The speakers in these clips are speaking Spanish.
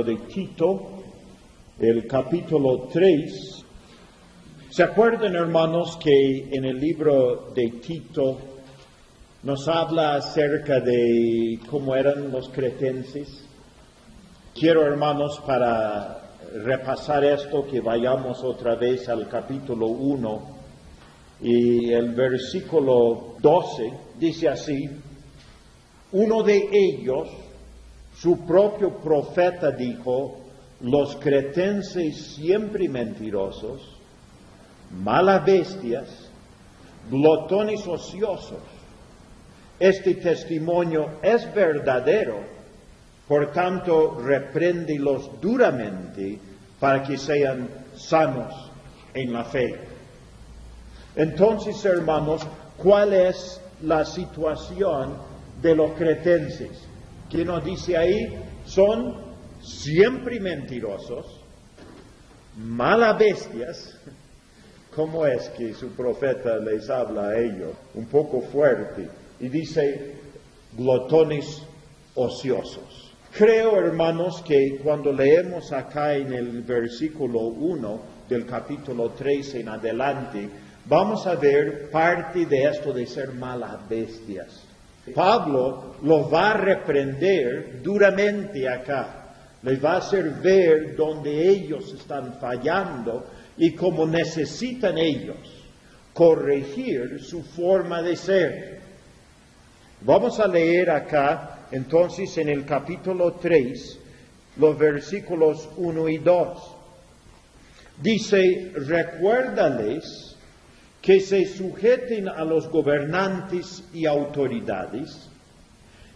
de Tito, el capítulo 3. ¿Se acuerdan, hermanos, que en el libro de Tito nos habla acerca de cómo eran los cretenses? Quiero, hermanos, para repasar esto, que vayamos otra vez al capítulo 1 y el versículo 12, dice así: uno de ellos, su propio profeta, dijo: los cretenses siempre mentirosos, malas bestias, glotones ociosos. Este testimonio es verdadero, por tanto repréndelos duramente para que sean sanos en la fe. Entonces, hermanos, ¿cuál es la situación de los cretenses? ¿Qué nos dice ahí? Son siempre mentirosos, malas bestias. ¿Cómo es que su profeta les habla a ellos? Un poco fuerte. Y dice, glotones ociosos. Creo, hermanos, que cuando leemos acá en el versículo 1 del capítulo 3 en adelante, vamos a ver parte de esto de ser malas bestias. Pablo los va a reprender duramente acá. Les va a hacer ver donde ellos están fallando y cómo necesitan ellos corregir su forma de ser. Vamos a leer acá, entonces, en el capítulo 3, los versículos 1 y 2. Dice: recuérdales que se sujeten a los gobernantes y autoridades,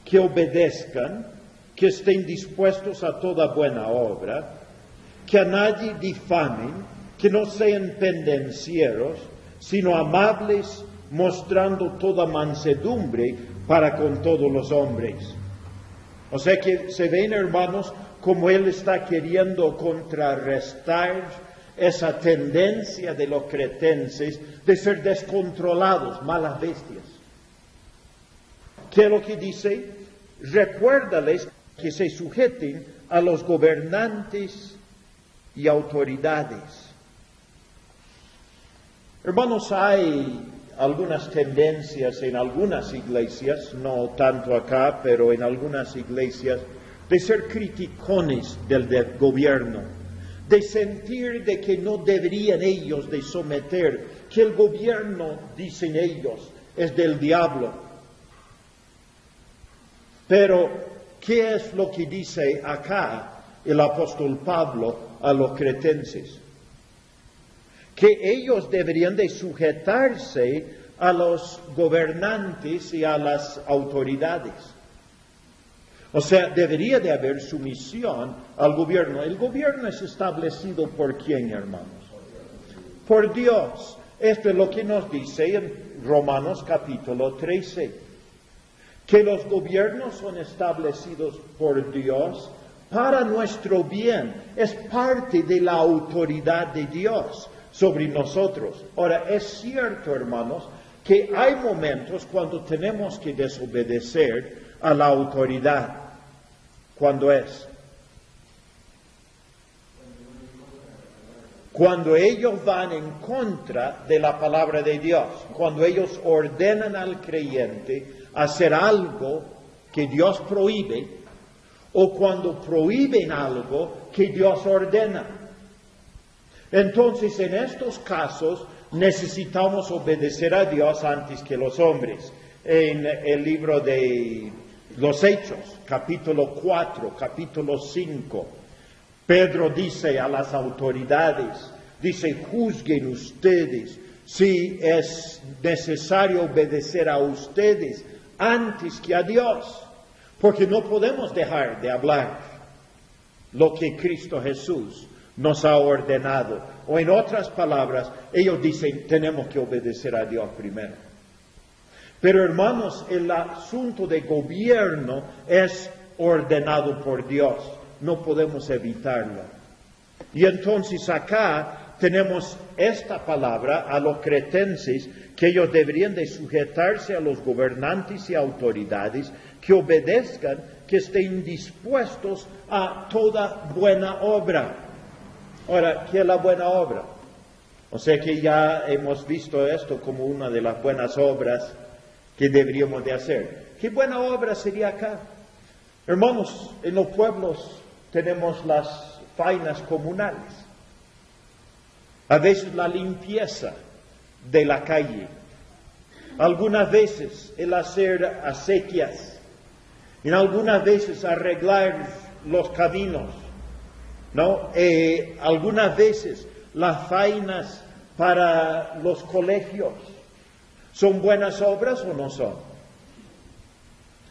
que obedezcan, que estén dispuestos a toda buena obra, que a nadie difamen, que no sean pendencieros, sino amables, mostrando toda mansedumbre para con todos los hombres. O sea que se ven, hermanos, como él está queriendo contrarrestar esa tendencia de los cretenses de ser descontrolados, malas bestias. ¿Qué es lo que dice? Recuérdales que se sujeten a los gobernantes y autoridades. Hermanos, hay algunas tendencias en algunas iglesias, no tanto acá, pero en algunas iglesias, de ser criticones del gobierno, de sentir de que no deberían ellos de someter, que el gobierno, dicen ellos, es del diablo. Pero, ¿qué es lo que dice acá el apóstol Pablo a los cretenses? Que ellos deberían de sujetarse a los gobernantes y a las autoridades. O sea, debería de haber sumisión al gobierno. El gobierno es establecido ¿por quién, hermanos? Por Dios. Esto es lo que nos dice en Romanos capítulo 13. Que los gobiernos son establecidos por Dios para nuestro bien. Es parte de la autoridad de Dios sobre nosotros. Ahora, es cierto, hermanos, que hay momentos cuando tenemos que desobedecer a la autoridad. ¿Cuándo es? Cuando ellos van en contra de la palabra de Dios. Cuando ellos ordenan al creyente hacer algo que Dios prohíbe, o cuando prohíben algo que Dios ordena. Entonces, en estos casos, necesitamos obedecer a Dios antes que los hombres. En el libro de los Hechos, capítulo 4, capítulo 5, Pedro dice a las autoridades, dice, juzguen ustedes si es necesario obedecer a ustedes antes que a Dios, porque no podemos dejar de hablar lo que Cristo Jesús nos ha ordenado. O en otras palabras, ellos dicen, tenemos que obedecer a Dios primero. Pero hermanos, el asunto de gobierno es ordenado por Dios. No podemos evitarlo. Y entonces acá tenemos esta palabra a los cretenses, que ellos deberían de sujetarse a los gobernantes y autoridades, que obedezcan, que estén dispuestos a toda buena obra. Ahora, ¿qué es la buena obra? O sea que ya hemos visto esto como una de las buenas obras que deberíamos de hacer. ¿Qué buena obra sería acá? Hermanos, en los pueblos tenemos las faenas comunales. A veces la limpieza de la calle. Algunas veces el hacer acequias. Y algunas veces arreglar los caminos. ¿No? Algunas veces las faenas para los colegios. ¿Son buenas obras o no son?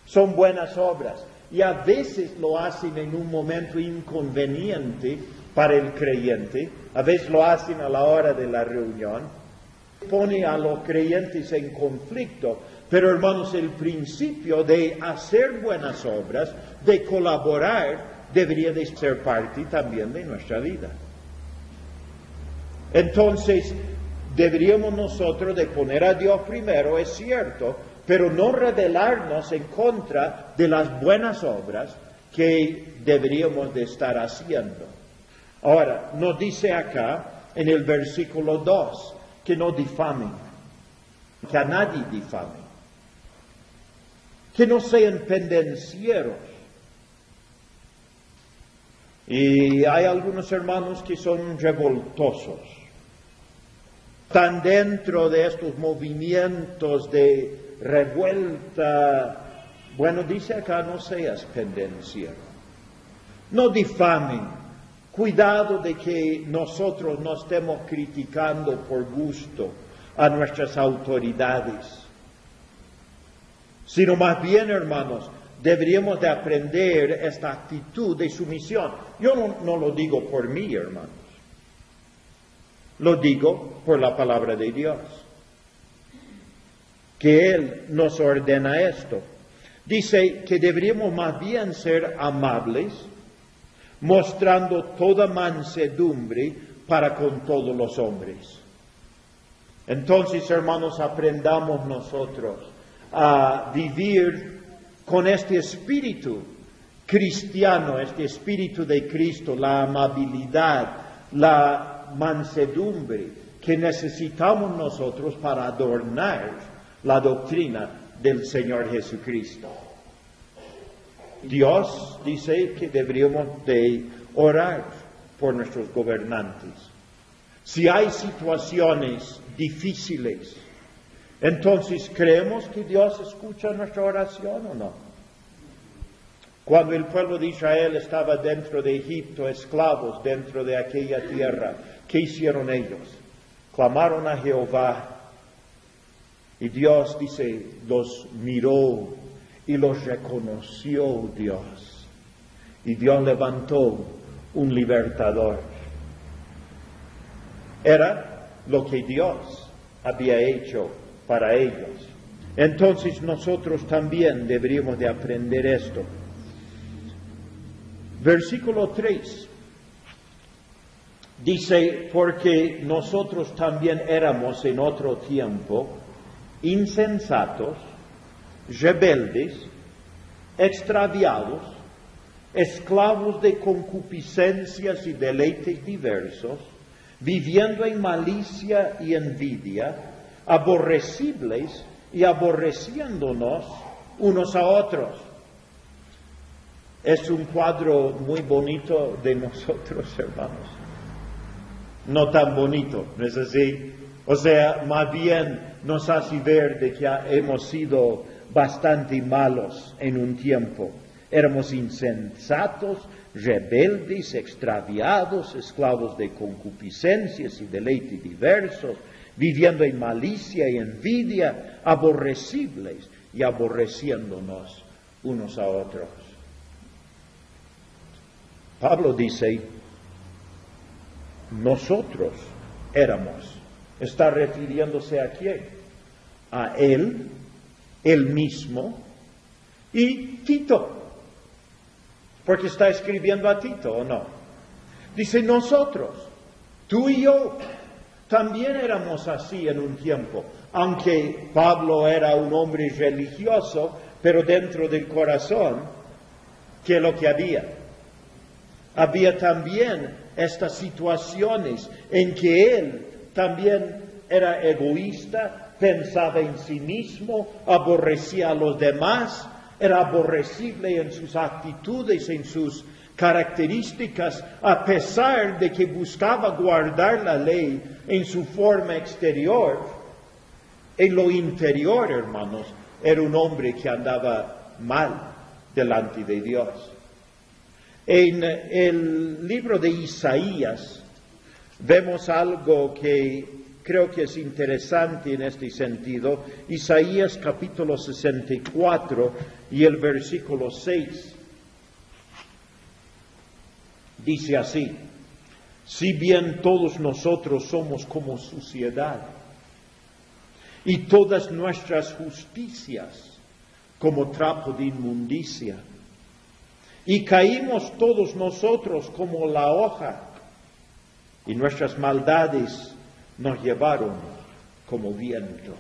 Son buenas obras. Y a veces lo hacen en un momento inconveniente para el creyente. A veces lo hacen a la hora de la reunión. Pone a los creyentes en conflicto. Pero hermanos, el principio de hacer buenas obras, de colaborar, debería de ser parte también de nuestra vida. Entonces, deberíamos nosotros de poner a Dios primero, es cierto, pero no rebelarnos en contra de las buenas obras que deberíamos de estar haciendo. Ahora, nos dice acá, en el versículo 2, que no difamen, que a nadie difamen, que no sean pendencieros. Y hay algunos hermanos que son revoltosos. Están dentro de estos movimientos de revuelta. Bueno, dice acá, no seas pendenciero. No difamen. Cuidado de que nosotros no estemos criticando por gusto a nuestras autoridades. Sino más bien, hermanos, deberíamos de aprender esta actitud de sumisión. Yo no lo digo por mí, hermanos. Lo digo por la palabra de Dios. Que Él nos ordena esto. Dice que deberíamos más bien ser amables, mostrando toda mansedumbre para con todos los hombres. Entonces, hermanos, aprendamos nosotros a vivir con este espíritu cristiano, este espíritu de Cristo, la amabilidad, la mansedumbre que necesitamos nosotros para adornar la doctrina del Señor Jesucristo. Dios dice que deberíamos de orar por nuestros gobernantes. Si hay situaciones difíciles, entonces, ¿creemos que Dios escucha nuestra oración o no? Cuando el pueblo de Israel estaba dentro de Egipto, esclavos dentro de aquella tierra, ¿qué hicieron ellos? Clamaron a Jehová y Dios, dice, los miró y los reconoció Dios. Y Dios levantó un libertador. Era lo que Dios había hecho para ellos. Entonces nosotros también deberíamos de aprender esto. Versículo 3 dice, porque nosotros también éramos en otro tiempo insensatos, rebeldes, extraviados, esclavos de concupiscencias y deleites diversos, viviendo en malicia y envidia, aborrecibles y aborreciéndonos unos a otros. Es un cuadro muy bonito de nosotros, hermanos. No tan bonito, ¿no es así? O sea, más bien nos hace ver de que hemos sido bastante malos en un tiempo. Éramos insensatos, rebeldes, extraviados, esclavos de concupiscencias y deleites diversos, viviendo en malicia y envidia, aborrecibles y aborreciéndonos unos a otros. Pablo dice, nosotros éramos. ¿Está refiriéndose a quién? A él mismo y Tito. Porque está escribiendo a Tito, ¿o no? Dice, nosotros, tú y yo, también éramos así en un tiempo. Aunque Pablo era un hombre religioso, pero dentro del corazón, ¿qué es lo que había? Había también estas situaciones en que él también era egoísta, pensaba en sí mismo, aborrecía a los demás, era aborrecible en sus actitudes, en sus características, a pesar de que buscaba guardar la ley en su forma exterior. En lo interior, hermanos, era un hombre que andaba mal delante de Dios. En el libro de Isaías vemos algo que creo que es interesante en este sentido. Isaías capítulo 64 y el versículo 6. Dice así: si bien todos nosotros somos como suciedad, y todas nuestras justicias como trapo de inmundicia, y caímos todos nosotros como la hoja, y nuestras maldades nos llevaron como viento.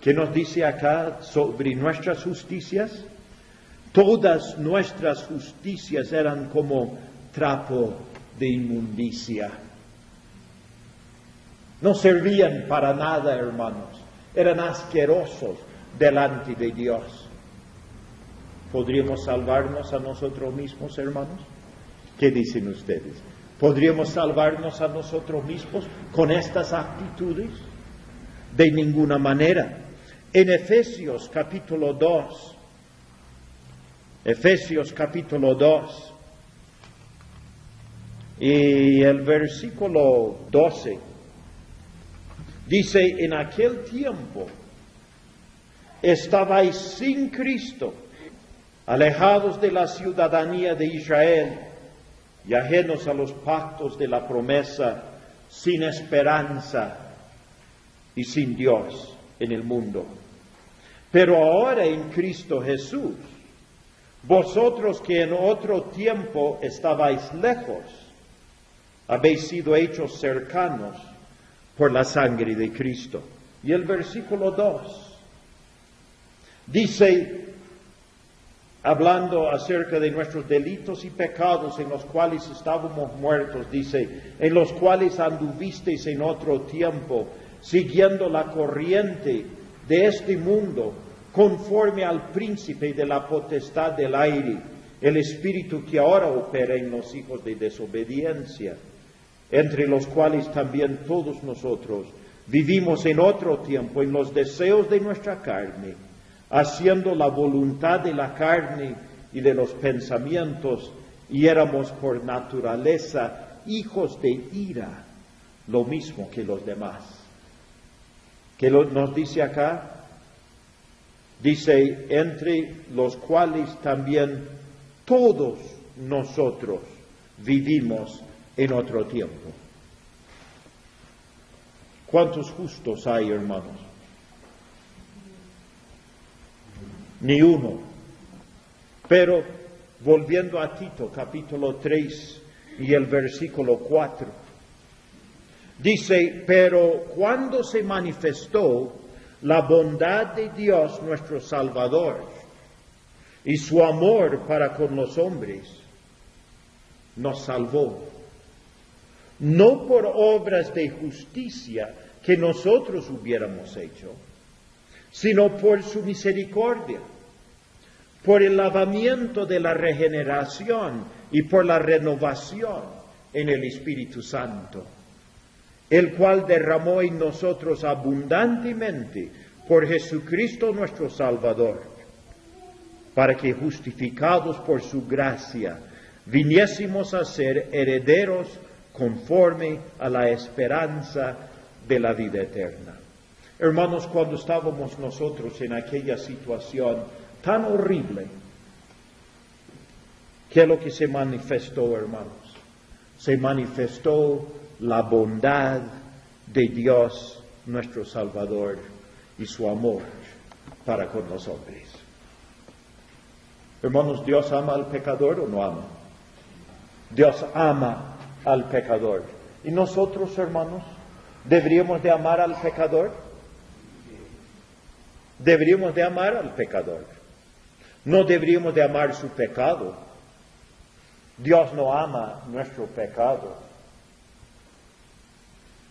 ¿Qué nos dice acá sobre nuestras justicias? Todas nuestras justicias eran como trapo de inmundicia. No servían para nada, hermanos. Eran asquerosos delante de Dios. ¿Podríamos salvarnos a nosotros mismos, hermanos? ¿Qué dicen ustedes? ¿Podríamos salvarnos a nosotros mismos con estas actitudes? De ninguna manera. En Efesios capítulo 2, y el versículo 12, dice: en aquel tiempo estabais sin Cristo, alejados de la ciudadanía de Israel y ajenos a los pactos de la promesa, sin esperanza y sin Dios en el mundo. Pero ahora en Cristo Jesús, vosotros que en otro tiempo estabais lejos, habéis sido hechos cercanos por la sangre de Cristo. Y el versículo 2 dice, hablando acerca de nuestros delitos y pecados en los cuales estábamos muertos, dice: en los cuales anduvisteis en otro tiempo, siguiendo la corriente de este mundo, conforme al príncipe de la potestad del aire, el espíritu que ahora opera en los hijos de desobediencia, entre los cuales también todos nosotros vivimos en otro tiempo en los deseos de nuestra carne, haciendo la voluntad de la carne y de los pensamientos, y éramos por naturaleza hijos de ira, lo mismo que los demás. ¿Qué nos dice acá? Dice: entre los cuales también todos nosotros vivimos en otro tiempo. ¿Cuántos justos hay, hermanos? Ni uno. Pero volviendo a Tito capítulo 3 y el versículo 4, dice: pero cuando se manifestó la bondad de Dios nuestro Salvador y su amor para con los hombres, nos salvó, no por obras de justicia que nosotros hubiéramos hecho, sino por su misericordia, por el lavamiento de la regeneración y por la renovación en el Espíritu Santo, el cual derramó en nosotros abundantemente por Jesucristo nuestro Salvador, para que, justificados por su gracia, viniésemos a ser herederos conforme a la esperanza de la vida eterna. Hermanos, cuando estábamos nosotros en aquella situación tan horrible, ¿qué es lo que se manifestó, hermanos? Se manifestó la bondad de Dios nuestro Salvador y su amor para con los hombres. Hermanos, ¿Dios ama al pecador o no ama? Dios ama al pecador. ¿Y nosotros, hermanos, deberíamos de amar al pecador? deberíamos de amar al pecador. No deberíamos de amar su pecado. Dios no ama nuestro pecado.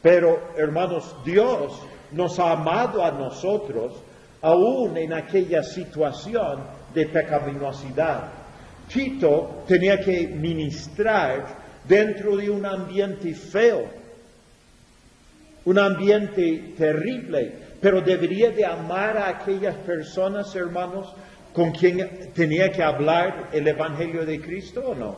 Pero, hermanos, Dios nos ha amado a nosotros aún en aquella situación de pecaminosidad. Tito tenía que ministrar dentro de un ambiente feo, un ambiente terrible, pero debería de amar a aquellas personas, hermanos, con quien tenía que hablar el Evangelio de Cristo, ¿o no?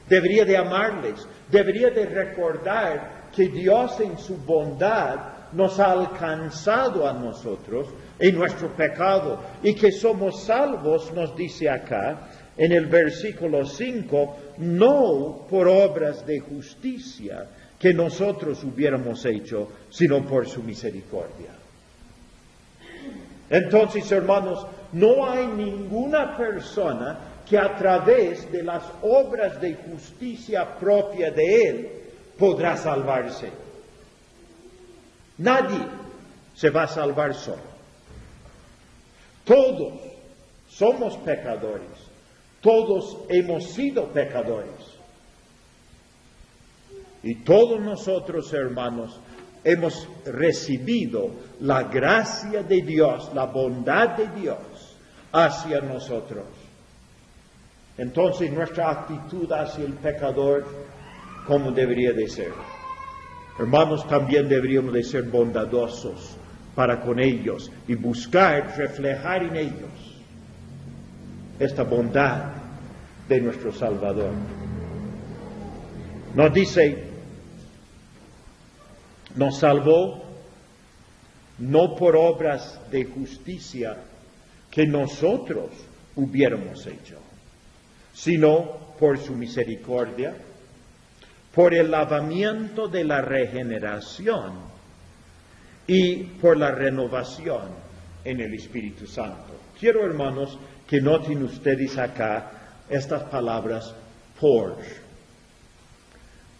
Debería de amarles, debería de recordar que Dios en su bondad nos ha alcanzado a nosotros en nuestro pecado y que somos salvos, nos dice acá en el versículo 5, no por obras de justicia que nosotros hubiéramos hecho, sino por su misericordia. Entonces, hermanos, no hay ninguna persona que a través de las obras de justicia propia de Él podrá salvarse. Nadie se va a salvar solo. Todos somos pecadores. Todos hemos sido pecadores. Y todos nosotros, hermanos, hemos recibido la gracia de Dios, la bondad de Dios hacia nosotros. Entonces, nuestra actitud hacia el pecador, ¿cómo debería de ser? Hermanos, también deberíamos de ser bondadosos para con ellos y buscar reflejar en ellos esta bondad de nuestro Salvador. Nos dice, nos salvó no por obras de justicia que nosotros hubiéramos hecho, sino por su misericordia, por el lavamiento de la regeneración y por la renovación en el Espíritu Santo. Quiero, hermanos, que noten ustedes acá estas palabras por.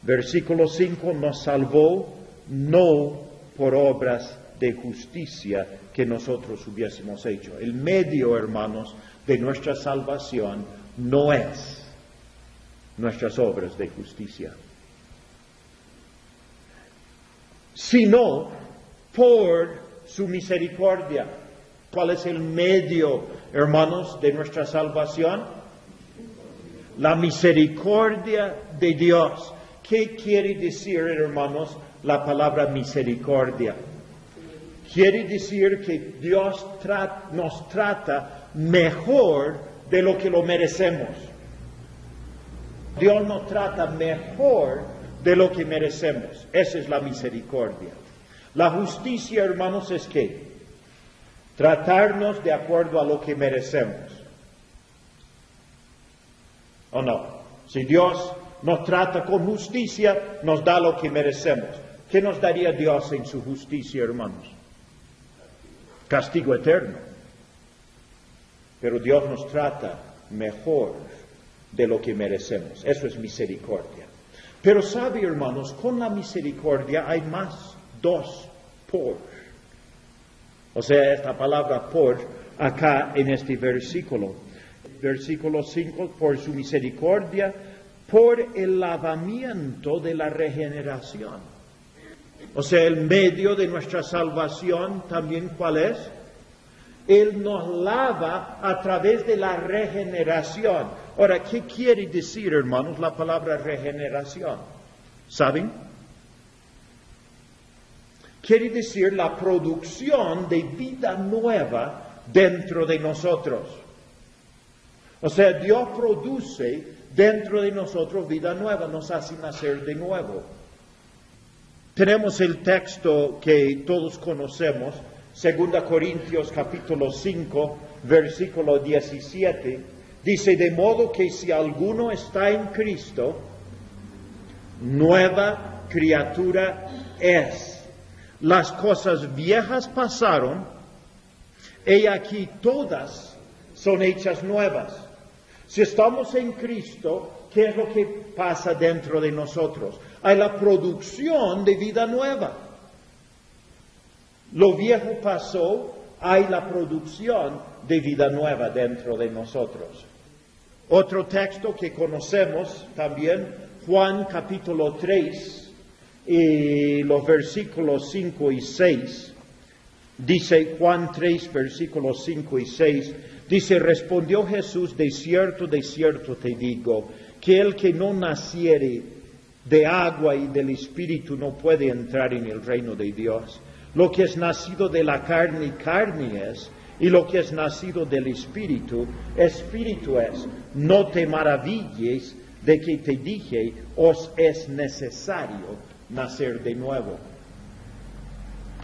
Versículo 5, nos salvó no por obras de justicia que nosotros hubiésemos hecho. El medio, hermanos, de nuestra salvación no es nuestras obras de justicia, sino por su misericordia. ¿Cuál es el medio, hermanos, de nuestra salvación? La misericordia de Dios. ¿Qué quiere decir, hermanos, la palabra misericordia? Quiere decir que Dios nos trata mejor de lo que lo merecemos. Dios nos trata mejor de lo que merecemos. Esa es la misericordia. La justicia, hermanos, es que tratarnos de acuerdo a lo que merecemos. ¿O no? Si Dios nos trata con justicia, nos da lo que merecemos. ¿Qué nos daría Dios en su justicia, hermanos? Castigo eterno. Pero Dios nos trata mejor de lo que merecemos. Eso es misericordia. Pero sabe, hermanos, con la misericordia hay más, dos por. O sea, esta palabra por acá en este versículo. Versículo 5, por su misericordia, por el lavamiento de la regeneración. O sea, el medio de nuestra salvación también, ¿cuál es? Él nos lava a través de la regeneración. Ahora, ¿qué quiere decir, hermanos, la palabra regeneración? ¿Saben? Quiere decir la producción de vida nueva dentro de nosotros. O sea, Dios produce dentro de nosotros vida nueva, nos hace nacer de nuevo. Tenemos el texto que todos conocemos, 2 Corintios capítulo 5, versículo 17, dice, de modo que si alguno está en Cristo, nueva criatura es. Las cosas viejas pasaron, y aquí todas son hechas nuevas. Si estamos en Cristo, ¿qué es lo que pasa dentro de nosotros? Hay la producción de vida nueva. Lo viejo pasó, hay la producción de vida nueva dentro de nosotros. Otro texto que conocemos también, Juan capítulo 3, y los versículos 5 y 6, dice Juan 3, versículos 5 y 6, dice, respondió Jesús, de cierto te digo, que el que no naciere de agua y del Espíritu no puede entrar en el reino de Dios. Lo que es nacido de la carne, carne es, y lo que es nacido del Espíritu, Espíritu es. No te maravilles de que te dije, os es necesario nacer de nuevo.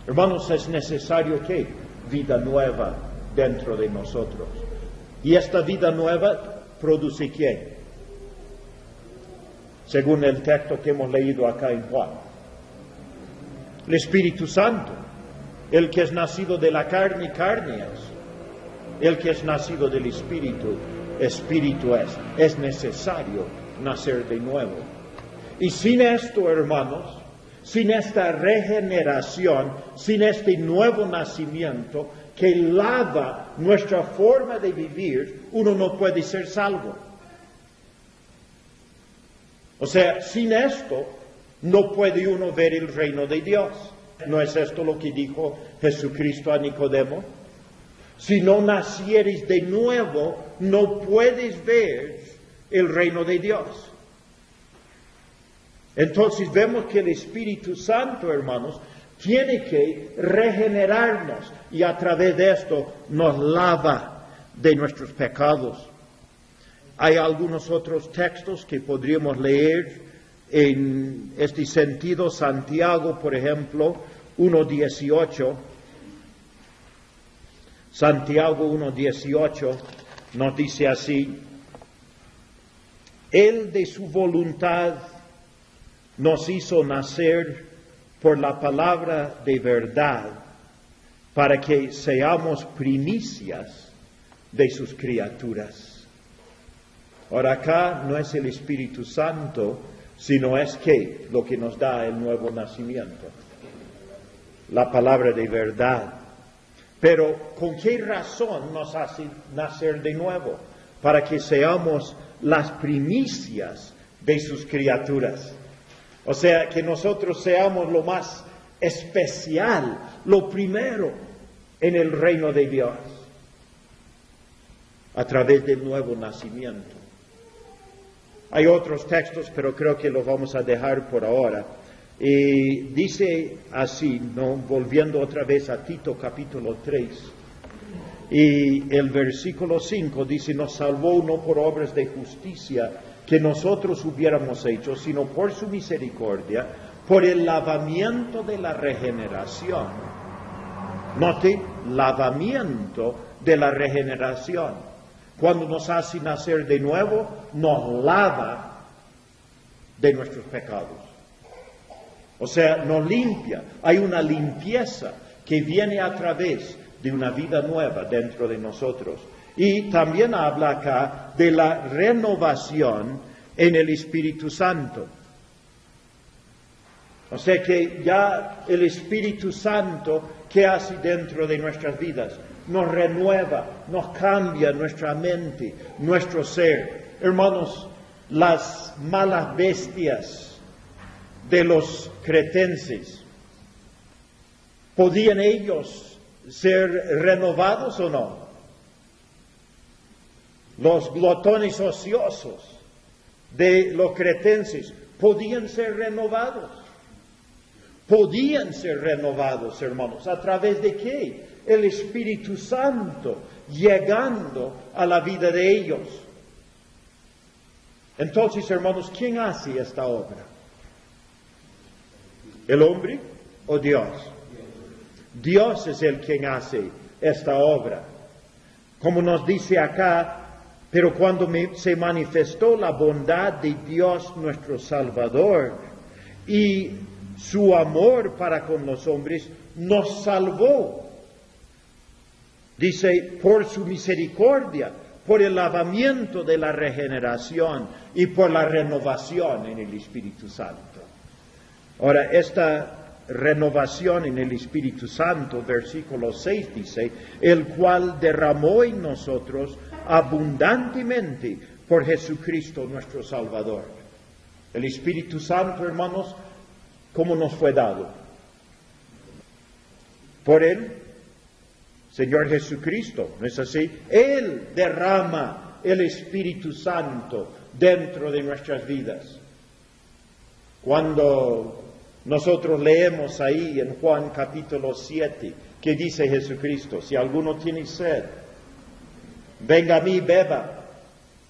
Hermanos, es necesario que vida nueva dentro de nosotros. Y esta vida nueva produce ¿qué? Según el texto que hemos leído acá en Juan. El Espíritu Santo. El que es nacido de la carne, carne es. El que es nacido del Espíritu, Espíritu es. Es necesario nacer de nuevo. Y sin esto, hermanos, sin esta regeneración, sin este nuevo nacimiento que lava nuestra forma de vivir, uno no puede ser salvo. O sea, sin esto no puede uno ver el reino de Dios. ¿No es esto lo que dijo Jesucristo a Nicodemo? Si no nacieres de nuevo, no puedes ver el reino de Dios. Entonces vemos que el Espíritu Santo, hermanos, tiene que regenerarnos y a través de esto nos lava de nuestros pecados. Hay algunos otros textos que podríamos leer en este sentido. Santiago, por ejemplo, 1:18. Santiago 1:18 nos dice así: Él de su voluntad nos hizo nacer por la palabra de verdad, para que seamos primicias de sus criaturas. Ahora acá no es el Espíritu Santo, sino es que lo que nos da el nuevo nacimiento, la palabra de verdad. Pero ¿con qué razón nos hace nacer de nuevo? Para que seamos las primicias de sus criaturas. O sea, que nosotros seamos lo más especial, lo primero en el reino de Dios, a través del nuevo nacimiento. Hay otros textos, pero creo que los vamos a dejar por ahora. Y dice así, ¿no? Volviendo otra vez a Tito capítulo 3, y el versículo 5 dice, nos salvó no por obras de justicia que nosotros hubiéramos hecho, sino por su misericordia, por el lavamiento de la regeneración. Note, lavamiento de la regeneración. Cuando nos hace nacer de nuevo, nos lava de nuestros pecados. O sea, nos limpia. Hay una limpieza que viene a través de una vida nueva dentro de nosotros. Y también habla acá de la renovación en el Espíritu Santo. O sea que ya el Espíritu Santo, ¿qué hace dentro de nuestras vidas? Nos renueva, nos cambia nuestra mente, nuestro ser. Hermanos, las malas bestias de los cretenses, ¿podían ellos ser renovados o no? Los glotones ociosos de los cretenses, ¿podían ser renovados? Podían ser renovados, hermanos. ¿A través de qué? El Espíritu Santo llegando a la vida de ellos. Entonces, hermanos, ¿quién hace esta obra? ¿El hombre o Dios? Dios es el quien hace esta obra. Como nos dice acá, pero cuando se manifestó la bondad de Dios nuestro Salvador y su amor para con los hombres, nos salvó. Dice, por su misericordia, por el lavamiento de la regeneración y por la renovación en el Espíritu Santo. Ahora, esta renovación en el Espíritu Santo, versículo 6 dice, el cual derramó en nosotros abundantemente por Jesucristo nuestro Salvador. El Espíritu Santo, hermanos, ¿cómo nos fue dado? Por Él, Señor Jesucristo, ¿no es así? Él derrama el Espíritu Santo dentro de nuestras vidas. Cuando nosotros leemos ahí en Juan capítulo 7, que dice Jesucristo, si alguno tiene sed, venga a mí, beba.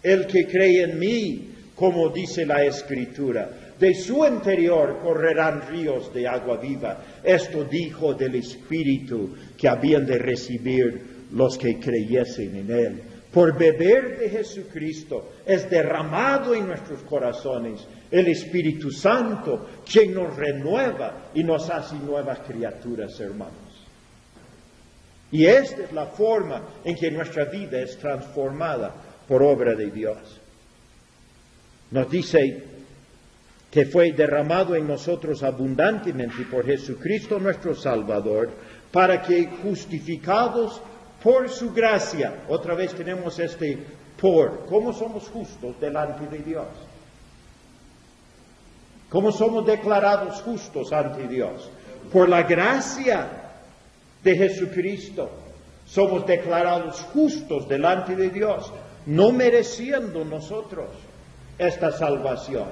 El que cree en mí, como dice la Escritura, de su interior correrán ríos de agua viva. Esto dijo del Espíritu que habían de recibir los que creyesen en Él. Por beber de Jesucristo es derramado en nuestros corazones el Espíritu Santo, quien nos renueva y nos hace nuevas criaturas, hermanos. Y esta es la forma en que nuestra vida es transformada por obra de Dios. Nos dice que fue derramado en nosotros abundantemente por Jesucristo nuestro Salvador, para que justificados por su gracia, otra vez tenemos ¿cómo somos justos delante de Dios? ¿Cómo somos declarados justos ante Dios? Por la gracia de Jesucristo somos declarados justos delante de Dios, no mereciendo nosotros esta salvación,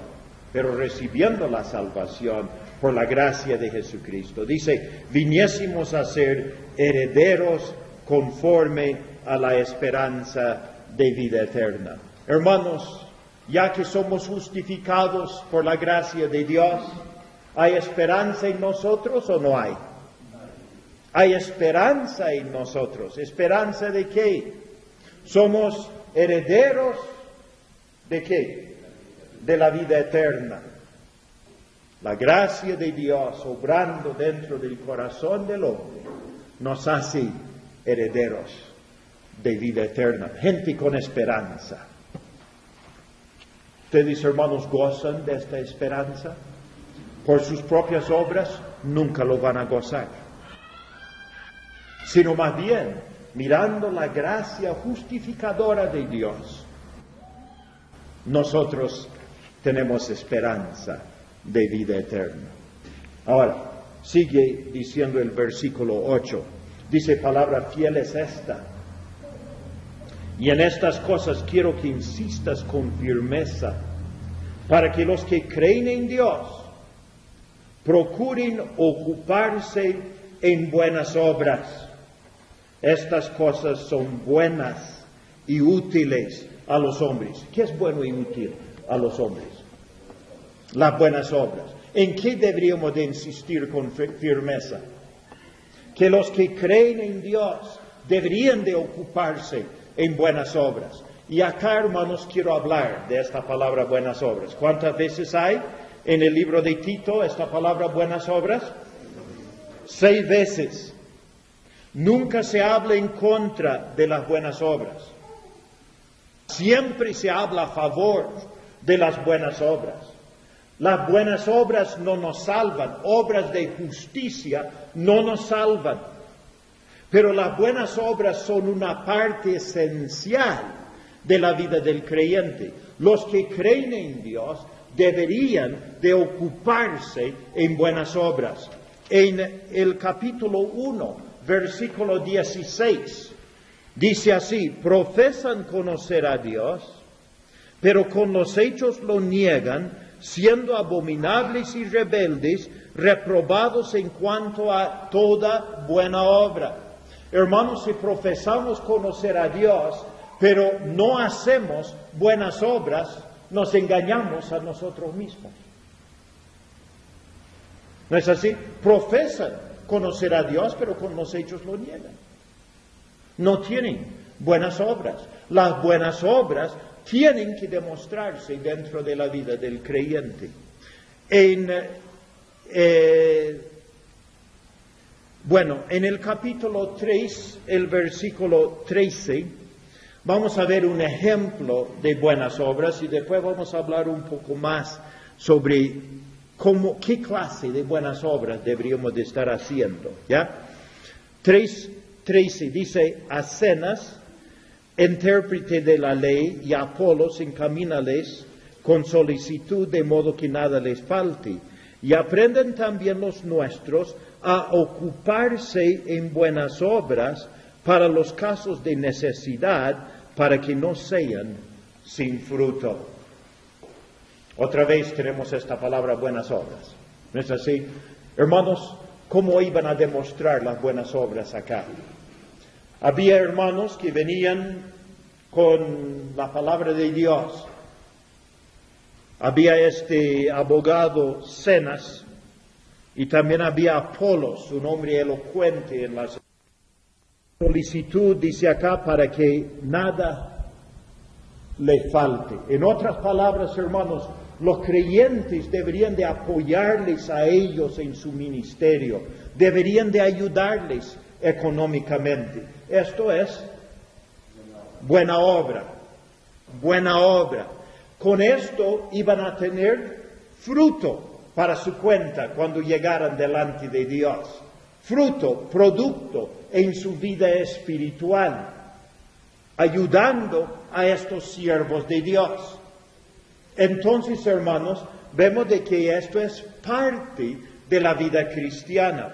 pero recibiendo la salvación por la gracia de Jesucristo. Dice, viniésemos a ser herederos conforme a la esperanza de vida eterna. Hermanos, ya que somos justificados por la gracia de Dios, ¿hay esperanza en nosotros o no hay? Hay esperanza en nosotros. ¿Esperanza de qué? Somos herederos ¿de qué? De la vida eterna. La gracia de Dios obrando dentro del corazón del hombre nos hace herederos de vida eterna, gente con esperanza. ¿Ustedes, hermanos, gozan de esta esperanza? Por sus propias obras nunca lo van a gozar, sino más bien mirando la gracia justificadora de Dios. Nosotros tenemos esperanza de vida eterna. Ahora, sigue diciendo el versículo 8. Dice, palabra fiel es esta. Y en estas cosas quiero que insistas con firmeza, para que los que creen en Dios procuren ocuparse en buenas obras. Estas cosas son buenas y útiles a los hombres. ¿Qué es bueno y útil a los hombres? Las buenas obras. ¿En qué deberíamos de insistir con firmeza? Que los que creen en Dios deberían de ocuparse en buenas obras. Y acá, hermanos, quiero hablar de esta palabra buenas obras. ¿Cuántas veces hay en el libro de Tito esta palabra buenas obras? 6 veces. Nunca se habla en contra de las buenas obras. Siempre se habla a favor de las buenas obras. Las buenas obras no nos salvan, obras de justicia no nos salvan. Pero las buenas obras son una parte esencial de la vida del creyente. Los que creen en Dios deberían de ocuparse en buenas obras. En el capítulo 1, versículo 16, dice así, profesan conocer a Dios, pero con los hechos lo niegan, siendo abominables y rebeldes, reprobados en cuanto a toda buena obra. Hermanos, si profesamos conocer a Dios, pero no hacemos buenas obras, nos engañamos a nosotros mismos. ¿No es así? Profesan conocer a Dios, pero con los hechos lo niegan. No tienen buenas obras. Las buenas obras tienen que demostrarse dentro de la vida del creyente. En el capítulo 3, el versículo 13, vamos a ver un ejemplo de buenas obras y después vamos a hablar un poco más sobre ¿Qué clase de buenas obras deberíamos de estar haciendo? ¿Ya? 3:13 dice, a Zenas, intérprete de la ley, y a Apolos, encamínales con solicitud, de modo que nada les falte. Y aprenden también los nuestros a ocuparse en buenas obras para los casos de necesidad, para que no sean sin fruto. Otra vez tenemos esta palabra buenas obras. ¿No es así? Hermanos, ¿cómo iban a demostrar las buenas obras acá? Había hermanos que venían con la palabra de Dios. Había este abogado Zenas y también había Apolos, un hombre elocuente en la solicitud, dice acá, para que nada le falte. En otras palabras, hermanos, los creyentes deberían de apoyarles a ellos en su ministerio, deberían de ayudarles económicamente. Esto es buena obra, buena obra. Con esto iban a tener fruto para su cuenta cuando llegaran delante de Dios. Fruto, producto en su vida espiritual, ayudando a estos siervos de Dios. Entonces, hermanos, vemos de que esto es parte de la vida cristiana.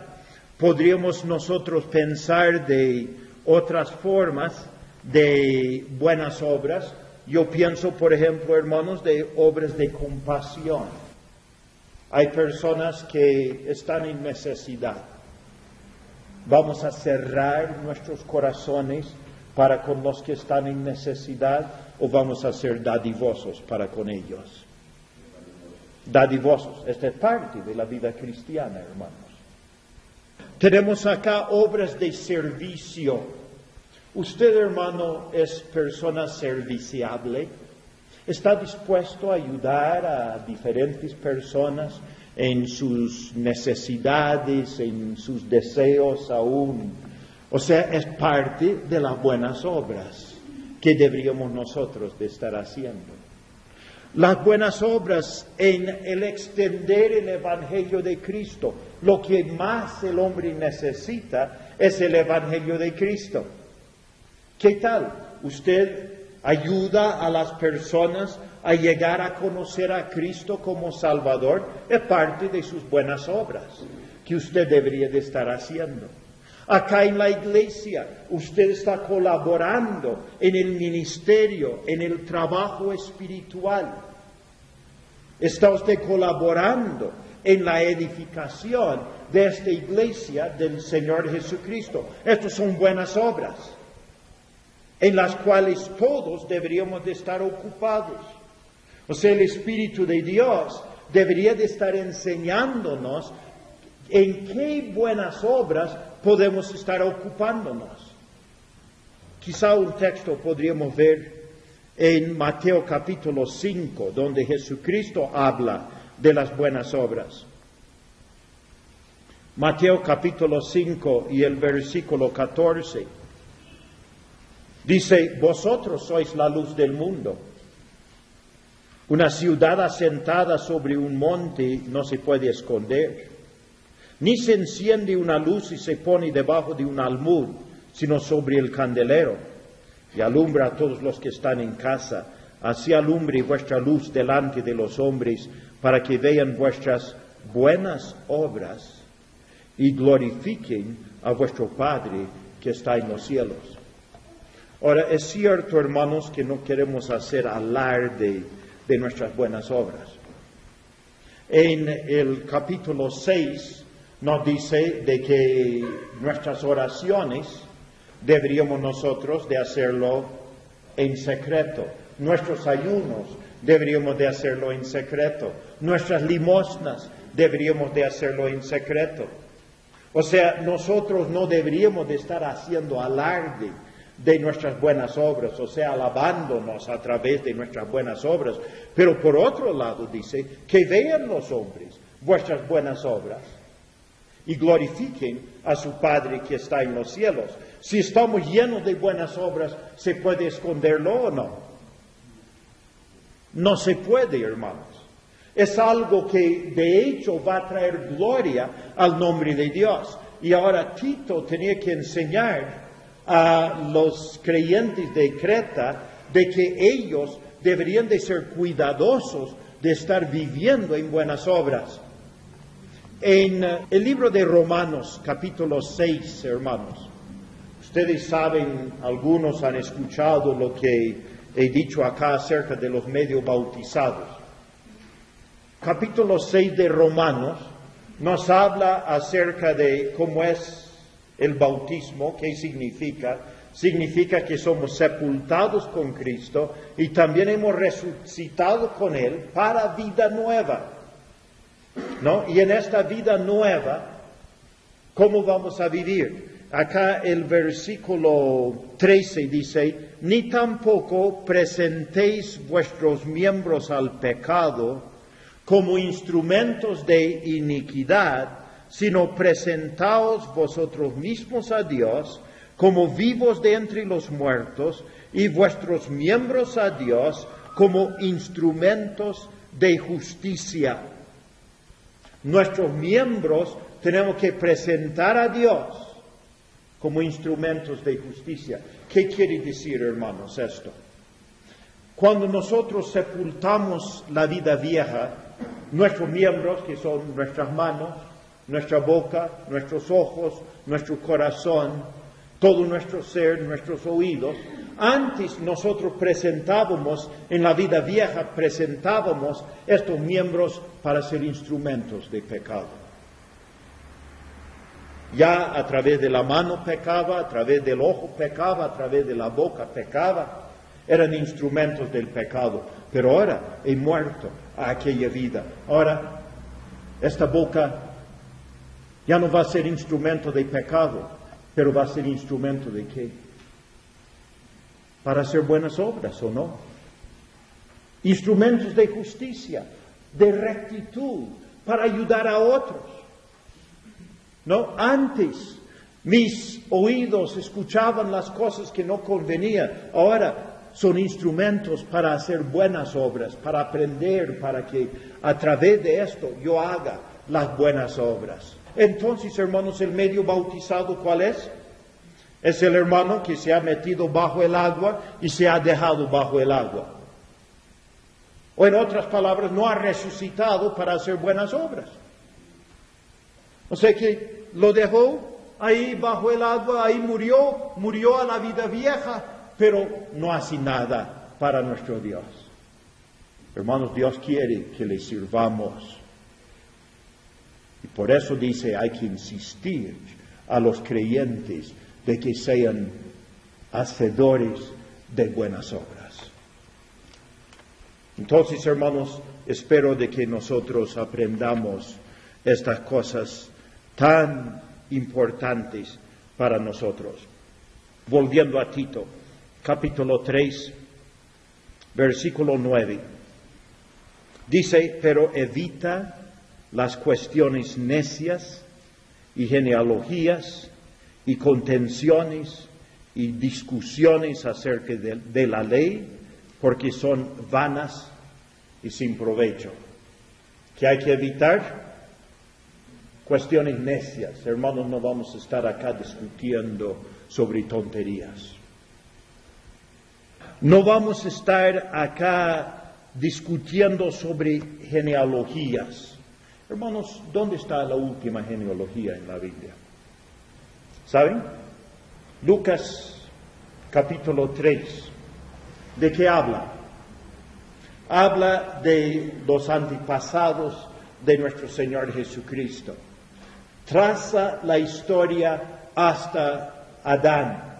Podríamos nosotros pensar de otras formas de buenas obras. Yo pienso, por ejemplo, hermanos, de obras de compasión. Hay personas que están en necesidad. Vamos a cerrar nuestros corazones para con los que están en necesidad, o vamos a ser dadivosos para con ellos. Dadivosos. Esta es parte de la vida cristiana, hermanos. Tenemos acá obras de servicio. Usted, hermano, es persona serviciable. Está dispuesto a ayudar a diferentes personas en sus necesidades, en sus deseos aún. O sea, es parte de las buenas obras que deberíamos nosotros de estar haciendo. Las buenas obras en el extender el Evangelio de Cristo. Lo que más el hombre necesita es el Evangelio de Cristo. ¿Qué tal? Usted ayuda a las personas a llegar a conocer a Cristo como Salvador. Es parte de sus buenas obras que usted debería de estar haciendo. Acá en la iglesia, usted está colaborando en el ministerio, en el trabajo espiritual. Está usted colaborando en la edificación de esta iglesia del Señor Jesucristo. Estas son buenas obras en las cuales todos deberíamos de estar ocupados. O sea, el Espíritu de Dios debería de estar enseñándonos en qué buenas obras podemos estar ocupándonos. Quizá un texto podríamos ver en Mateo capítulo 5, donde Jesucristo habla de las buenas obras. Mateo capítulo 5 y el versículo 14. Dice, vosotros sois la luz del mundo. Una ciudad asentada sobre un monte no se puede esconder. Ni se enciende una luz y se pone debajo de un almud, sino sobre el candelero, y alumbra a todos los que están en casa. Así alumbre vuestra luz delante de los hombres, para que vean vuestras buenas obras y glorifiquen a vuestro Padre que está en los cielos. Ahora, es cierto, hermanos, que no queremos hacer alarde de nuestras buenas obras. En el capítulo 6 nos dice de que nuestras oraciones deberíamos nosotros de hacerlo en secreto. Nuestros ayunos deberíamos de hacerlo en secreto. Nuestras limosnas deberíamos de hacerlo en secreto. O sea, nosotros no deberíamos de estar haciendo alarde de nuestras buenas obras, o sea, alabándonos a través de nuestras buenas obras. Pero por otro lado dice, que vean los hombres vuestras buenas obras y glorifiquen a su Padre que está en los cielos. Si estamos llenos de buenas obras, ¿se puede esconderlo o no? No se puede, hermanos. Es algo que de hecho va a traer gloria al nombre de Dios. Y ahora Tito tenía que enseñar a los creyentes de Creta de que ellos deberían de ser cuidadosos de estar viviendo en buenas obras. En el libro de Romanos, capítulo 6, hermanos, ustedes saben, algunos han escuchado lo que he dicho acá acerca de los medio bautizados. Capítulo 6 de Romanos nos habla acerca de cómo es el bautismo, qué significa. Significa que somos sepultados con Cristo y también hemos resucitado con Él para vida nueva, ¿no? Y en esta vida nueva, ¿cómo vamos a vivir? Acá el versículo 13 dice, ni tampoco presentéis vuestros miembros al pecado como instrumentos de iniquidad, sino presentaos vosotros mismos a Dios como vivos de entre los muertos y vuestros miembros a Dios como instrumentos de justicia. Nuestros miembros tenemos que presentar a Dios como instrumentos de justicia. ¿Qué quiere decir, hermanos, esto? Cuando nosotros sepultamos la vida vieja, nuestros miembros, que son nuestras manos, nuestra boca, nuestros ojos, nuestro corazón, todo nuestro ser, nuestros oídos, antes nosotros presentábamos, en la vida vieja, presentábamos estos miembros para ser instrumentos de pecado. Ya a través de la mano pecaba, a través del ojo pecaba, a través de la boca pecaba. Eran instrumentos del pecado. Pero ahora he muerto a aquella vida. Ahora, esta boca ya no va a ser instrumento de pecado, pero va a ser instrumento de ¿qué? Para hacer buenas obras, ¿o no? Instrumentos de justicia, de rectitud, para ayudar a otros. ¿No? Antes mis oídos escuchaban las cosas que no convenían. Ahora son instrumentos para hacer buenas obras, para aprender, para que a través de esto yo haga las buenas obras. Entonces, hermanos, el medio bautizado, ¿cuál es? Es el hermano que se ha metido bajo el agua y se ha dejado bajo el agua. O en otras palabras, no ha resucitado para hacer buenas obras. O sea que lo dejó ahí bajo el agua, ahí murió a la vida vieja, pero no hace nada para nuestro Dios. Hermanos, Dios quiere que le sirvamos. Y por eso dice, hay que insistir a los creyentes de que sean hacedores de buenas obras. Entonces, hermanos, espero de que nosotros aprendamos estas cosas tan importantes para nosotros. Volviendo a Tito, capítulo 3, versículo 9. Dice, pero evita las cuestiones necias y genealogías y contenciones y discusiones acerca de la ley, porque son vanas y sin provecho. ¿Qué hay que evitar? Cuestiones necias. Hermanos, no vamos a estar acá discutiendo sobre tonterías. No vamos a estar acá discutiendo sobre genealogías. Hermanos, ¿dónde está la última genealogía en la Biblia? ¿Saben? Lucas capítulo 3. ¿De qué habla? Habla de los antepasados de nuestro Señor Jesucristo. Traza la historia hasta Adán.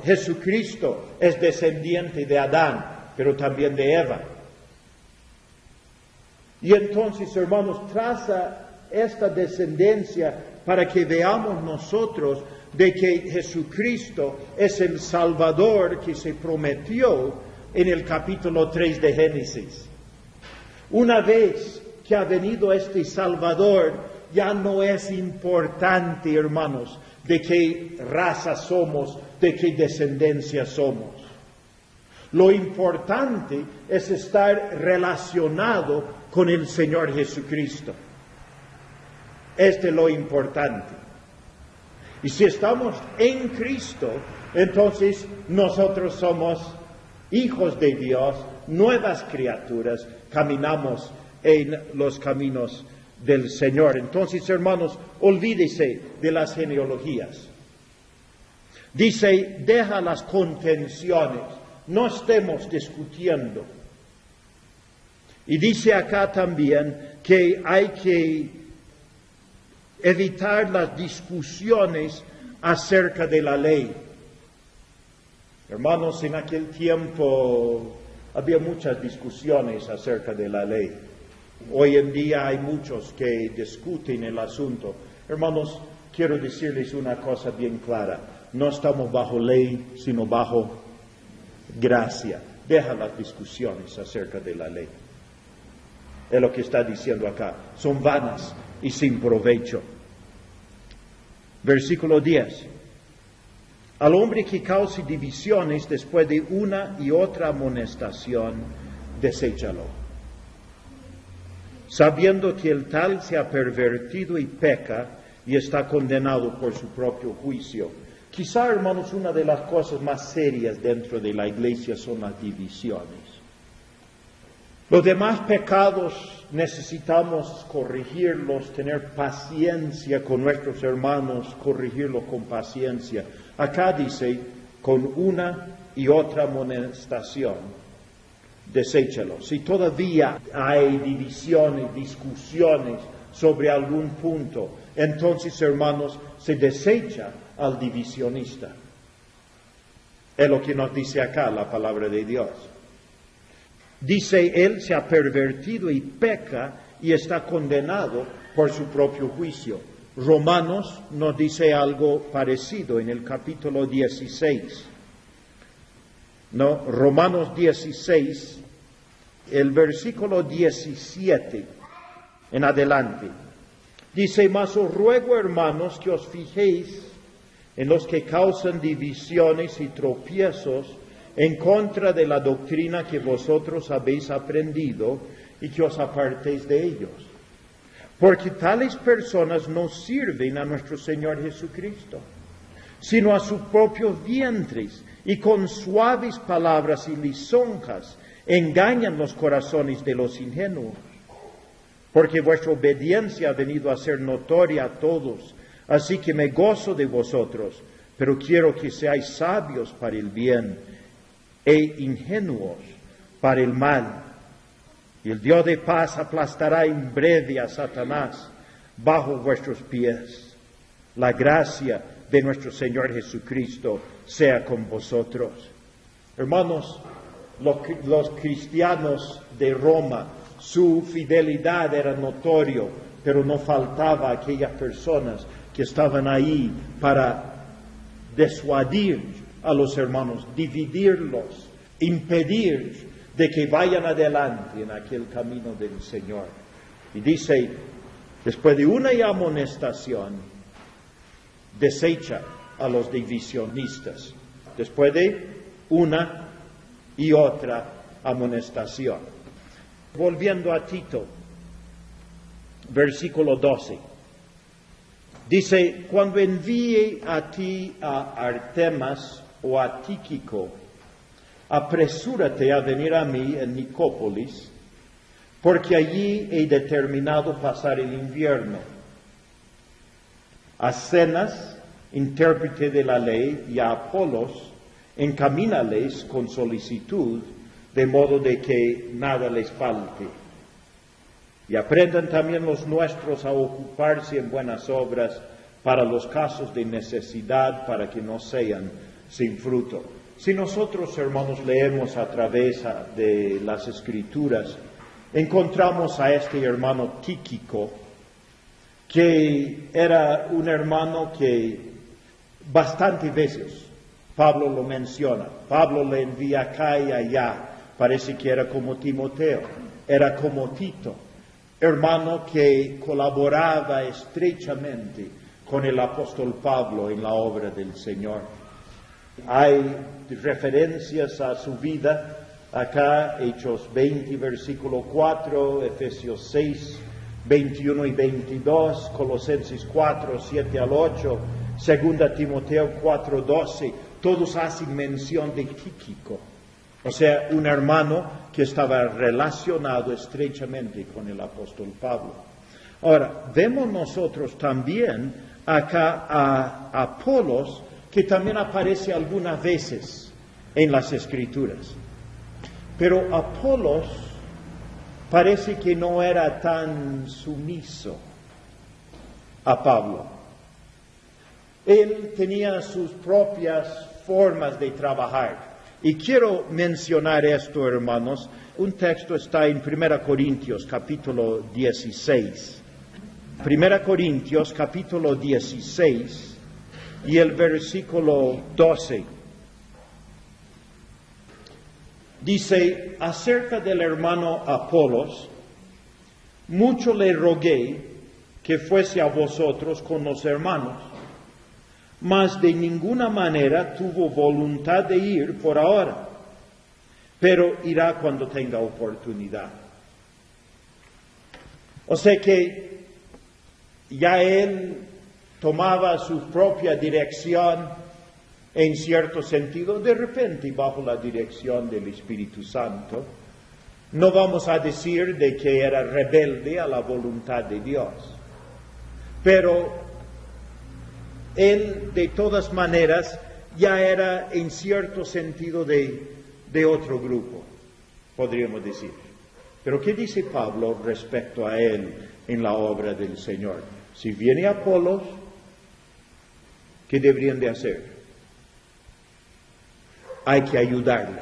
Jesucristo es descendiente de Adán, pero también de Eva. Y entonces, hermanos, traza esta descendencia para que veamos nosotros de que Jesucristo es el Salvador que se prometió en el capítulo 3 de Génesis. Una vez que ha venido este Salvador, ya no es importante, hermanos, de qué raza somos, de qué descendencia somos. Lo importante es estar relacionado con el Señor Jesucristo. Esto es lo importante. Y si estamos en Cristo, entonces nosotros somos hijos de Dios, nuevas criaturas, caminamos en los caminos del Señor. Entonces, hermanos, olvídese de las genealogías. Dice, deja las contenciones, no estemos discutiendo. Y dice acá también que hay que evitar las discusiones acerca de la ley. Hermanos, en aquel tiempo había muchas discusiones acerca de la ley. Hoy en día hay muchos que discuten el asunto. Hermanos, quiero decirles una cosa bien clara. No estamos bajo ley, sino bajo gracia. Deja las discusiones acerca de la ley. Es lo que está diciendo acá. Son vanas y sin provecho. Versículo 10. Al hombre que cause divisiones después de una y otra amonestación, deséchalo, sabiendo que el tal se ha pervertido y peca y está condenado por su propio juicio. Quizá, hermanos, una de las cosas más serias dentro de la iglesia son las divisiones. Los demás pecados necesitamos corregirlos, tener paciencia con nuestros hermanos, corregirlos con paciencia. Acá dice, con una y otra amonestación, deséchalo. Si todavía hay divisiones, discusiones sobre algún punto, entonces, hermanos, se desecha al divisionista. Es lo que nos dice acá la palabra de Dios. Dice, él se ha pervertido y peca y está condenado por su propio juicio. Romanos nos dice algo parecido en el capítulo 16. No, Romanos 16, el versículo 17 en adelante. Dice, mas os ruego, hermanos, que os fijéis en los que causan divisiones y tropiezos en contra de la doctrina que vosotros habéis aprendido y que os apartéis de ellos. Porque tales personas no sirven a nuestro Señor Jesucristo, sino a sus propios vientres, y con suaves palabras y lisonjas engañan los corazones de los ingenuos. Porque vuestra obediencia ha venido a ser notoria a todos, así que me gozo de vosotros, pero quiero que seáis sabios para el bien e ingenuos para el mal. Y el Dios de paz aplastará en breve a Satanás bajo vuestros pies. La gracia de nuestro Señor Jesucristo sea con vosotros. Hermanos, los cristianos de Roma, su fidelidad era notorio, pero no faltaba aquellas personas que estaban ahí para disuadir a los hermanos, dividirlos, impedir de que vayan adelante en aquel camino del Señor. Y dice, después de una amonestación, desecha a los divisionistas. Después de una y otra amonestación. Volviendo a Tito, versículo 12. Dice, cuando envíe a ti a Artemas o a Tíquico, apresúrate a venir a mí en Nicópolis, porque allí he determinado pasar el invierno. A Zenas, intérprete de la ley, y a Apolos, encamínales con solicitud, de modo de que nada les falte. Y aprendan también los nuestros a ocuparse en buenas obras para los casos de necesidad, para que no sean sin fruto. Si nosotros, hermanos, leemos a través de las Escrituras, encontramos a este hermano Tíquico, que era un hermano que bastantes veces Pablo lo menciona. Pablo le envía acá y allá. Parece que era como Timoteo, era como Tito, hermano que colaboraba estrechamente con el apóstol Pablo en la obra del Señor. Hay referencias a su vida acá Hechos 20, versículo 4, Efesios 6, 21 y 22, Colosenses 4, 7 al 8, 2 Timoteo 4, 12, todos hacen mención de Tíquico, o sea, un hermano que estaba relacionado estrechamente con el apóstol Pablo. Ahora, vemos nosotros también acá a Apolos, que también aparece algunas veces en las Escrituras. Pero Apolos parece que no era tan sumiso a Pablo. Él tenía sus propias formas de trabajar. Y quiero mencionar esto, hermanos. Un texto está en 1 Corintios, capítulo 16. 1 Corintios, capítulo 16, y el versículo 12. Dice, acerca del hermano Apolos, mucho le rogué que fuese a vosotros con los hermanos, mas de ninguna manera tuvo voluntad de ir por ahora, pero irá cuando tenga oportunidad. O sea que ya él tomaba su propia dirección en cierto sentido, de repente bajo la dirección del Espíritu Santo. No vamos a decir de que era rebelde a la voluntad de Dios, pero él de todas maneras ya era en cierto sentido de otro grupo, podríamos decir. Pero ¿qué dice Pablo respecto a él en la obra del Señor? Si viene Apolos, ¿qué deberían de hacer? Hay que ayudarle.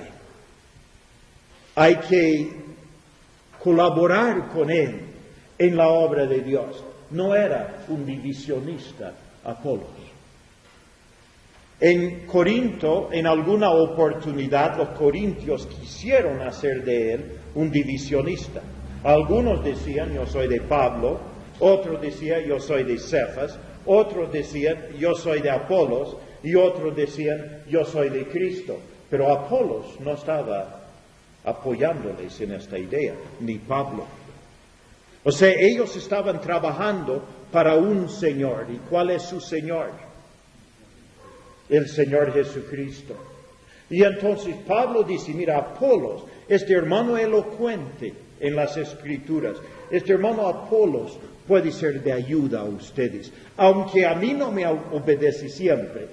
Hay que colaborar con él en la obra de Dios. No era un divisionista Apolos. En Corinto, en alguna oportunidad, los corintios quisieron hacer de él un divisionista. Algunos decían, yo soy de Pablo, otros decían, yo soy de Cefas, otros decían, yo soy de Apolos, y otros decían, yo soy de Cristo. Pero Apolos no estaba apoyándoles en esta idea, ni Pablo. O sea, ellos estaban trabajando para un Señor. ¿Y cuál es su Señor? El Señor Jesucristo. Y entonces Pablo dice, mira, Apolos, este hermano elocuente en las Escrituras, este hermano Apolos puede ser de ayuda a ustedes, aunque a mí no me obedece siempre.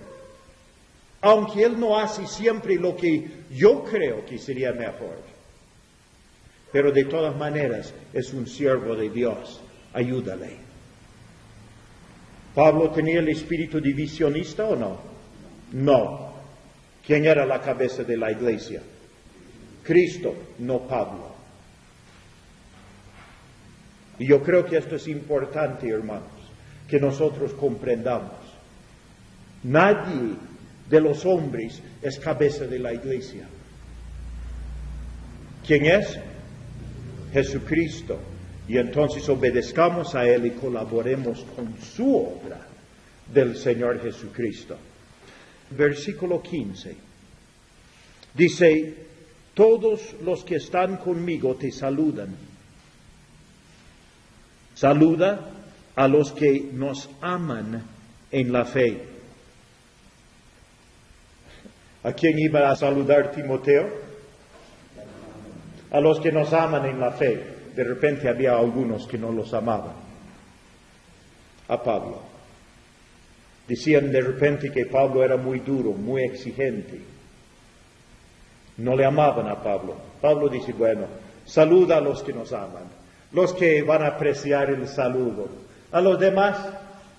Aunque él no hace siempre lo que yo creo que sería mejor. Pero de todas maneras es un siervo de Dios. Ayúdale. ¿Pablo tenía el espíritu divisionista o no? No. ¿Quién era la cabeza de la iglesia? Cristo, no Pablo. Y yo creo que esto es importante, hermanos, que nosotros comprendamos. Nadie de los hombres es cabeza de la iglesia. ¿Quién es? Jesucristo. Y entonces obedezcamos a Él y colaboremos con su obra del Señor Jesucristo. Versículo 15. Dice, todos los que están conmigo te saludan. Saluda a los que nos aman en la fe. ¿A quién iba a saludar Timoteo? A los que nos aman en la fe. De repente había algunos que no los amaban. A Pablo. Decían de repente que Pablo era muy duro, muy exigente. No le amaban a Pablo. Pablo dice, bueno, saluda a los que nos aman. Los que van a apreciar el saludo. A los demás,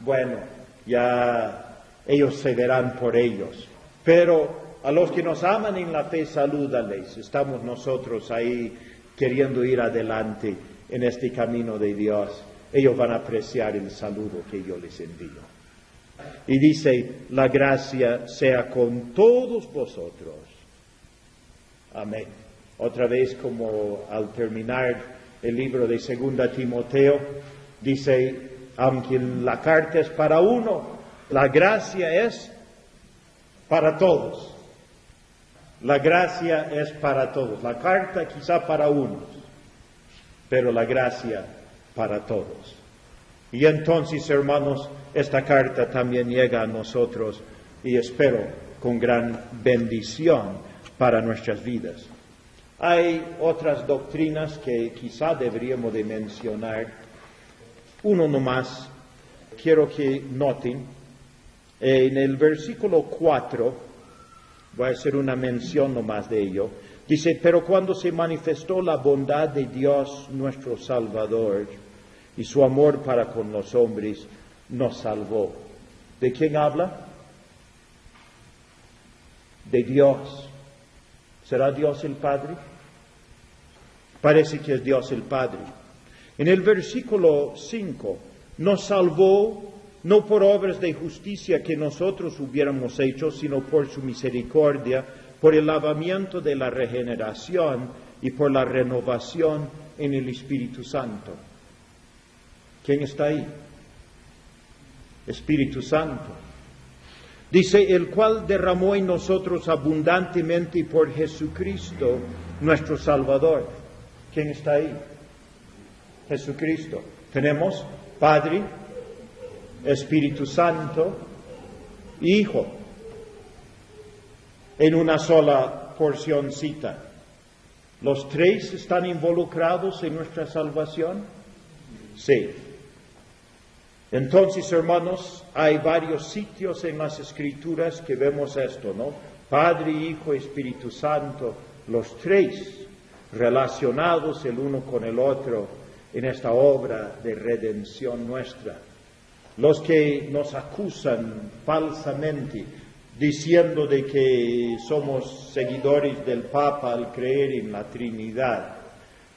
bueno, ya ellos se verán por ellos. Pero a los que nos aman en la fe, salúdales. Estamos nosotros ahí queriendo ir adelante en este camino de Dios. Ellos van a apreciar el saludo que yo les envío. Y dice, la gracia sea con todos vosotros. Amén. Otra vez, como al terminar el libro de 2 Timoteo, dice, aunque la carta es para uno, la gracia es para todos. La gracia es para todos. La carta quizá para unos, pero la gracia para todos. Y entonces, hermanos, esta carta también llega a nosotros y espero con gran bendición para nuestras vidas. Hay otras doctrinas que quizá deberíamos de mencionar. Uno nomás, quiero que noten, en el versículo 4, voy a hacer una mención nomás de ello, dice, pero cuando se manifestó la bondad de Dios nuestro Salvador y su amor para con los hombres, nos salvó. ¿De quién habla? De Dios. ¿Será Dios el Padre? Parece que es Dios el Padre. En el versículo 5, nos salvó no por obras de justicia que nosotros hubiéramos hecho, sino por su misericordia, por el lavamiento de la regeneración y por la renovación en el Espíritu Santo. ¿Quién está ahí? Espíritu Santo. Dice, el cual derramó en nosotros abundantemente por Jesucristo, nuestro Salvador. ¿Quién está ahí? Jesucristo. Tenemos Padre, Espíritu Santo, Hijo, en una sola porcioncita. ¿Los tres están involucrados en nuestra salvación? Sí. Entonces, hermanos, hay varios sitios en las Escrituras que vemos esto, ¿no? Padre, Hijo, Espíritu Santo, los tres relacionados el uno con el otro en esta obra de redención nuestra. Los que nos acusan falsamente, diciendo de que somos seguidores del Papa al creer en la Trinidad,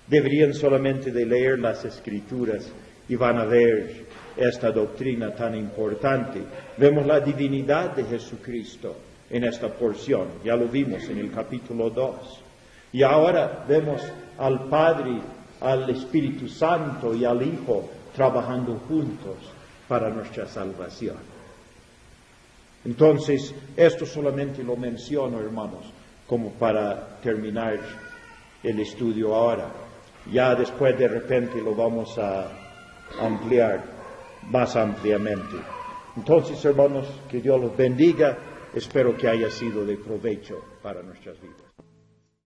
deberían solamente de leer las Escrituras y van a ver esta doctrina tan importante. Vemos la divinidad de Jesucristo en esta porción, ya lo vimos en el capítulo 2. Y ahora vemos al Padre, al Espíritu Santo y al Hijo trabajando juntos para nuestra salvación. Entonces, esto solamente lo menciono, hermanos, como para terminar el estudio ahora. Ya después de repente lo vamos a ampliar más ampliamente. Entonces, hermanos, que Dios los bendiga. Espero que haya sido de provecho para nuestras vidas.